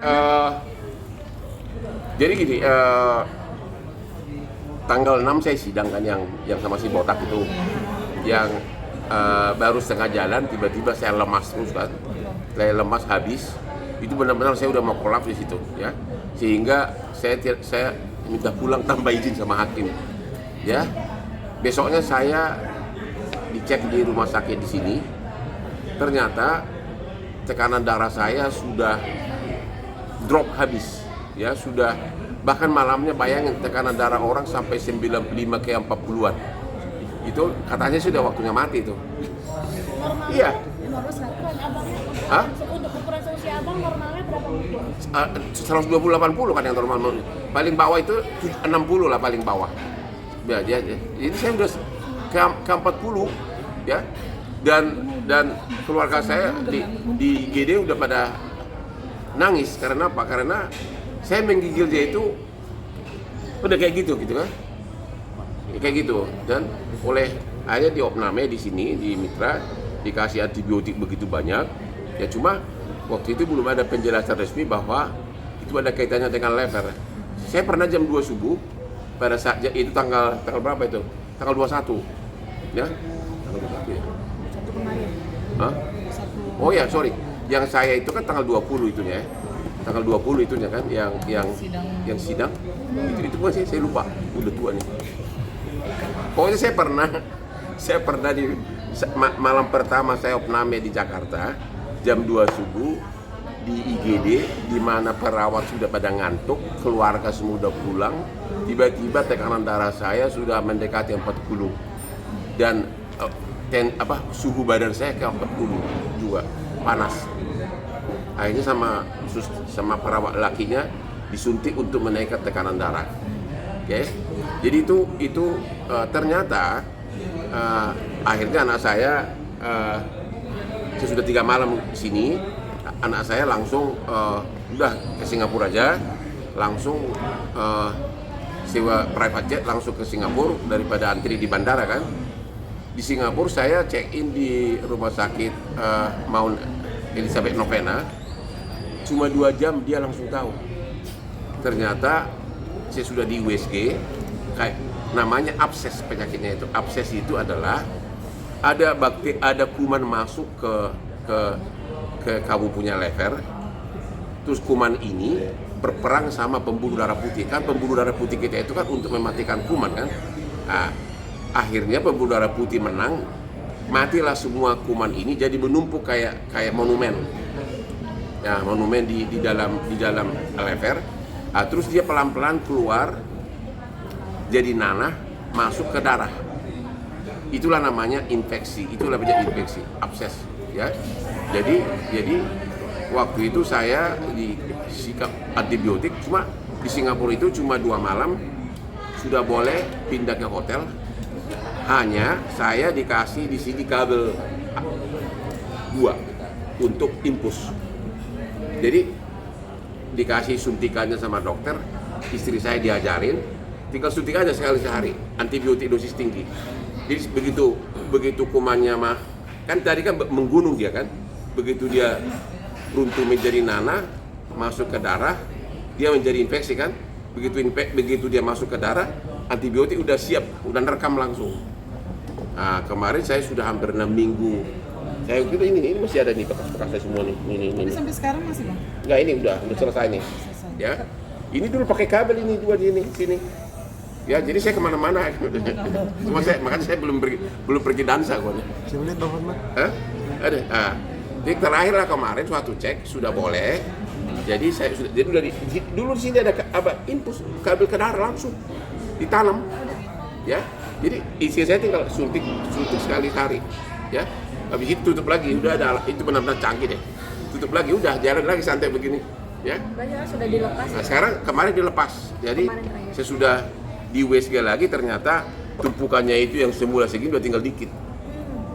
Eh, jadi gini, tanggal 6 saya sidang kan yang sama si botak itu, yang baru setengah jalan tiba-tiba saya lemas terus kan, saya lemas habis, itu benar-benar saya udah mau kolaps di situ ya, sehingga saya minta pulang tanpa izin sama hakim ya. Besoknya saya dicek di rumah sakit di sini, ternyata tekanan darah saya sudah drop habis ya, sudah bahkan malamnya bayangin tekanan darah orang sampai 95 ke 40-an. Itu katanya sudah waktunya mati itu. Normal. Iya. Normal ukuran abangnya. Hah? Untuk ukuran usia abang normalnya berapa? 120-80 kan yang normal. Paling bawah itu 60 lah paling bawah. Ya, jadi saya udah ke 40 ya. Dan keluarga saya di IGD udah pada nangis. Karena apa? Karena saya menggigil dia itu udah kayak gitu kan, kayak gitu. Dan oleh akhirnya diopname di sini di Mitra, dikasih antibiotik begitu banyak ya. Cuma waktu itu belum ada penjelasan resmi bahwa itu ada kaitannya dengan lever. Saya pernah jam 2 subuh pada saat itu tanggal berapa itu? Tanggal 21 ya, tanggal 21 ya. Satu kemarin. Hah? Oh ya, sorry. Yang saya itu kan tanggal 20 itunya ya. Tanggal 20 itunya kan yang sidang. Itu pun saya lupa. Udah tua nih. Pokoknya saya pernah di malam pertama saya opname di Jakarta jam 2 subuh di IGD, di mana perawat sudah pada ngantuk, keluarga semua udah pulang. Tiba-tiba tekanan darah saya sudah mendekati 40 dan suhu badan saya ke 40 juga, panas. Akhirnya sama perawat lakinya disuntik untuk menaikkan tekanan darah. Oke. Jadi itu ternyata akhirnya anak saya sudah 3 malam di sini, anak saya langsung udah ke Singapura aja, langsung sewa private jet langsung ke Singapura daripada antri di bandara kan. Di Singapura saya check in di rumah sakit Mount Elizabeth Novena, cuma 2 jam dia langsung tahu. Ternyata saya sudah di USG, kayak namanya abses penyakitnya itu. Abses itu adalah ada kuman masuk ke kamu punya lever, terus kuman ini berperang sama pembuluh darah putih. Kan pembuluh darah putih kita itu kan untuk mematikan kuman kan. Nah, akhirnya pembuluh darah putih menang, matilah semua kuman ini, jadi menumpuk kayak monumen. Ya, monumen di dalam lever. Nah, terus dia pelan-pelan keluar jadi nanah masuk ke darah. Itulah namanya infeksi, itulah namanya infeksi, abses ya. Jadi waktu itu saya disikap antibiotik, cuma di Singapura itu cuma 2 malam sudah boleh pindah ke hotel. Hanya saya dikasih di sini kabel 2 untuk infus. Jadi dikasih suntikannya sama dokter, istri saya diajarin tinggal suntik aja sekali sehari, antibiotik dosis tinggi. Jadi begitu kumannya mah kan tadi kan menggunung dia kan, begitu dia runtuh menjadi nanah masuk ke darah, dia menjadi infeksi kan. Begitu dia masuk ke darah, antibiotik udah siap, udah nerekam langsung. Nah, kemarin saya sudah hampir 6 minggu. Saya kira ini masih ada nih bekas-bekas saya semua nih. Ini. Sampai sekarang masih Bang? Enggak, ini udah selesai nih. Ya. Ini dulu pakai kabel ini 2 di sini. Ya, jadi saya kemana-mana. Makanya saya belum pergi dansa gua nih. Saya lihat Bang Hotman. Hah? Ada. Jadi terakhir lah kemarin suatu cek sudah boleh. Jadi udah dulu di sini ada infus kabel ke darah langsung ditanam. Ya. Jadi isi saya tinggal suntik sekali hari. Ya. Habis itu tutup lagi, udah ada itu benar-benar canggih deh. Tutup lagi, udah jalan lagi santai begini. Ya. Banyak sudah dilepas. Nah, sekarang kemarin dilepas. Jadi saya sudah di USG lagi, ternyata tumpukannya itu yang semula segini udah tinggal dikit.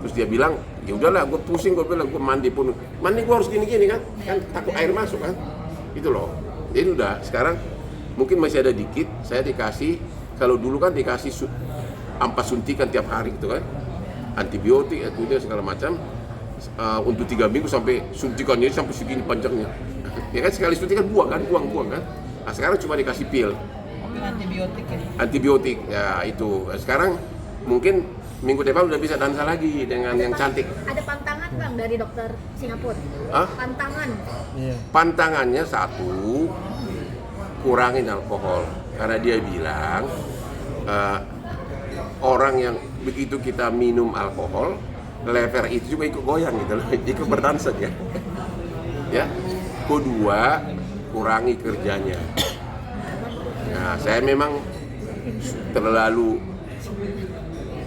Terus dia bilang, ya udahlah, gue pusing, gue bilang, gue mandi gue harus gini-gini kan takut air masuk kan, itu loh. Jadi udah, sekarang mungkin masih ada dikit, saya dikasih, kalau dulu kan dikasih 4 suntikan tiap hari gitu kan, antibiotik, kemudian segala macam, untuk 3 minggu sampai suntikannya sampai segini panjangnya. Ya kan sekali suntik kan buang kan. Nah, sekarang cuma dikasih pil. Mungkin antibiotik ya. Antibiotik ya itu. Sekarang mungkin minggu depan udah bisa dansa lagi dengan yang cantik. Ada pantangan bang dari dokter Singapura? Hah? Pantangan. Iya. Pantangannya satu, kurangin alkohol karena dia bilang orang yang begitu kita minum alkohol, lever itu juga ikut goyang gitu loh, ikut berdansa ya. Ya. Kedua, kurangi kerjanya. Nah, saya memang terlalu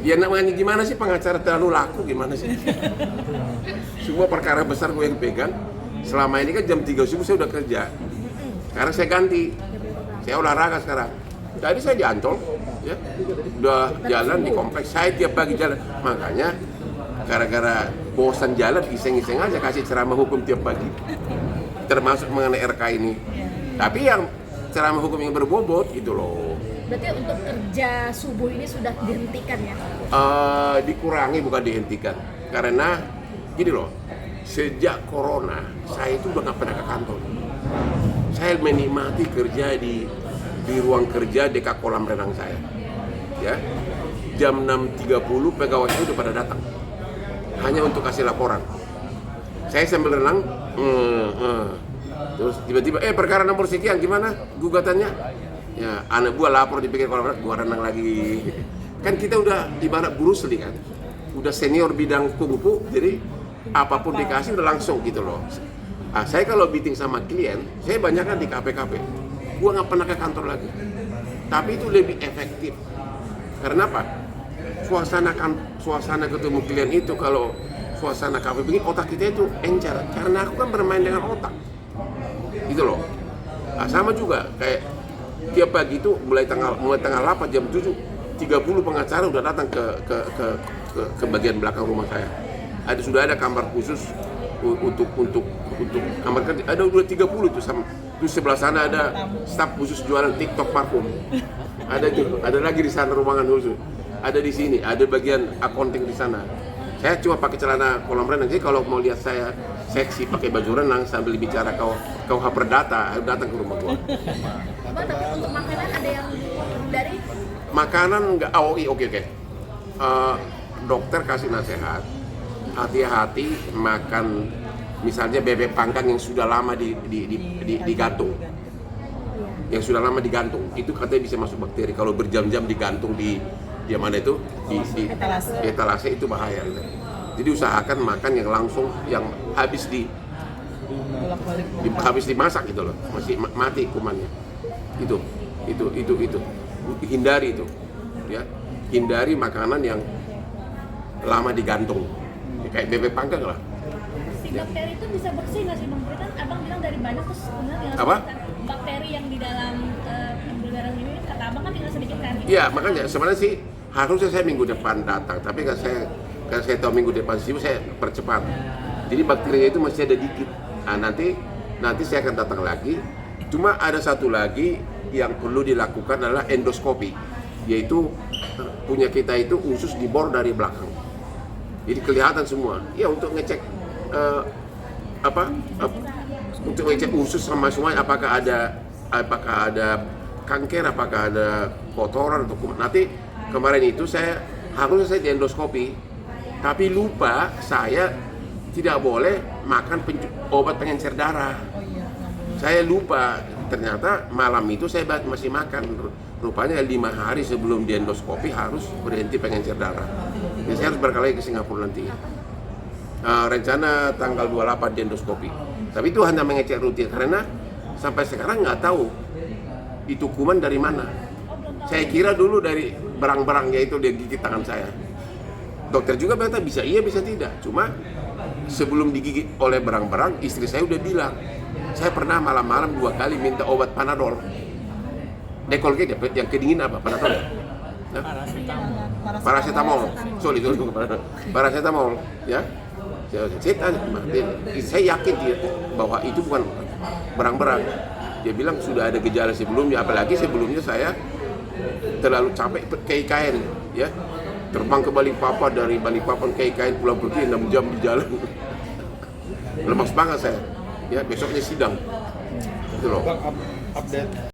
ya namanya gimana sih pengacara terlalu laku gimana sih? Semua perkara besar gue yang pegang. Selama ini kan jam 3 subuh saya udah kerja. Sekarang saya ganti. Saya olahraga sekarang. Tadi saya di Ancol, ya. Udah jalan di kompleks. Saya tiap pagi jalan. Makanya gara-gara bosan jalan iseng-iseng aja kasih ceramah hukum tiap pagi. Termasuk mengenai RK ini. Tapi yang ceramah hukum yang berbobot gitu loh. Berarti untuk kerja subuh ini sudah dihentikan ya? Dikurangi bukan dihentikan. Karena gini loh, sejak corona saya itu udah gak pernah ke kantor. Saya menikmati kerja di ruang kerja dekat kolam renang saya. Ya, jam 6.30 pegawai itu udah pada datang. Hanya untuk kasih laporan. Saya sambil renang, terus tiba-tiba, perkara nomor sekian gimana gugatannya? Ya, anak gua lapor dipikir kolam renang, gua renang lagi. Kan kita udah ibarat Bruce Lee kan, udah senior bidang kungfu, jadi apapun dikasih udah langsung gitu loh. Saya kalau meeting sama klien, saya banyak kan di kafe-kafe. Gua nggak pernah ke kantor lagi. Tapi itu lebih efektif. Karena apa? Suasana ketemu klien itu kalau suasana kafe begini, otak kita itu encer. Karena aku kan bermain dengan otak. Gitu loh. Sama juga kayak tiap pagi itu mulai tanggal 8 jam 7:30 pengacara udah datang ke bagian belakang rumah saya. Sudah ada kamar khusus untuk kamar kerja. Ada udah 30 itu sama. Terus sebelah sana ada staf khusus jualan TikTok parfum. Ada lagi di sana ruangan khusus. Ada di sini, ada bagian accounting di sana. Saya cuma pakai celana kolam renang. Jadi kalau mau lihat saya seksi pakai baju renang sambil bicara KUH Perdata, datang ke rumah gua. Bang, tapi untuk makanan ada yang dari? Makanan enggak, oke. Dokter kasih nasihat, hati-hati makan misalnya bebek panggang yang sudah lama digantung. Yang sudah lama digantung, itu katanya bisa masuk bakteri. Kalau berjam-jam digantung di mana itu? Di etalase itu bahaya gitu. Jadi usahakan makan yang langsung, yang habis habis dimasak gitu loh, masih mati kumannya. Itu. Hindari itu. Ya. Hindari makanan yang lama digantung. Ya, kayak bebek panggang lah. Si bakteri itu bisa bersih nggak sih bang? Kan abang bilang dari banyak terus kemudian Apa? Bakteri yang di dalam pembuluh darah ini kata abang kan tinggal sedikit kan? Iya, makanya sebenarnya sih harusnya saya minggu depan datang, tapi kan saya tahu minggu depan sih saya percepat. Jadi bakterinya itu masih ada dikit. Nah, nanti saya akan datang lagi. Cuma ada satu lagi yang perlu dilakukan adalah endoskopi, yaitu punya kita itu usus dibor dari belakang. Jadi kelihatan semua. Ya untuk ngecek untuk ngecek usus sama semua, apakah ada kanker, apakah ada kotoran atau kuman. Nanti kemarin itu harusnya saya di endoskopi, tapi lupa saya tidak boleh makan obat pengencer darah. Saya lupa, ternyata malam itu saya masih makan. Rupanya 5 hari sebelum di endoskopi harus berhenti pengencer darah. Jadi saya harus berkali ke Singapura nanti. Rencana tanggal 28 di endoskopi. Tapi itu hanya mengecek rutin karena sampai sekarang nggak tahu itu kuman dari mana. Saya kira dulu dari berang-berang, yaitu dia gigit tangan saya. Dokter juga berkata bisa iya bisa tidak. Cuma sebelum digigit oleh berang-berang, istri saya udah bilang, saya pernah malam-malam 2 kali minta obat Panadol. Dekolget yang kedingin apa? Panadol ya? Nah? Paracetamol. Paracetamol ya. Saya yakin dia bahwa itu bukan berang-berang. Dia bilang sudah ada gejala sebelumnya, apalagi sebelumnya saya terlalu capek ke IKN ya. Terbang ke Balikpapan, dari Balikpapan ke IKN pulang pergi 6 jam di jalan. Lemas banget saya. ya besoknya sidang. Gitu loh. Bang, update